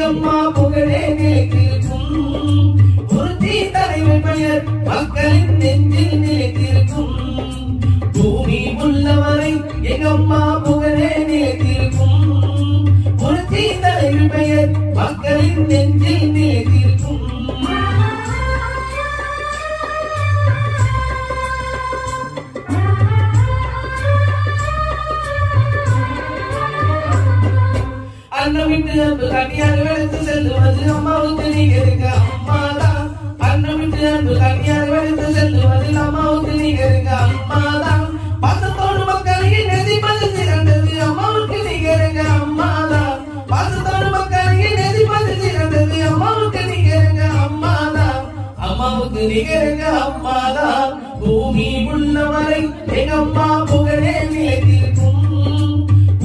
எங்கம்மா புகழே நிலைத்திருக்கும் புரட்சி தலைவர் பெயர் மக்களின் நெஞ்சில் நிலைத்திருக்கும் பூமி உள்ளவரை எங்கம்மா புகழே நிலைத்திருக்கும் புரட்சி தலைவர் பெயர் மக்களின் நெஞ்சில் நிலைத்திருக்கும் அன்னமிட்டு அன்பு கன்னியாக எடுத்து செல்லுவது அம்மாவுக்கு நிகருங்க அம்மாதான் அன்னமிட்டு அன்பு கன்னியாக எடுத்து செல்லுவது அம்மாவுக்கு நிகருங்க அம்மாதான் பாசத்தோடு மக்களையே நெதிப்பது சிறந்தது அம்மாவுக்கு நிகருங்க அம்மாதான் பாசத்தோடு மக்களையே நெதிப்பது சிறந்தது அம்மாவுக்கு நிகருங்க அம்மாதான் அம்மாவுக்கு நிகருங்க அம்மாதான் பூமி உள்ளவரை எங்கம்மா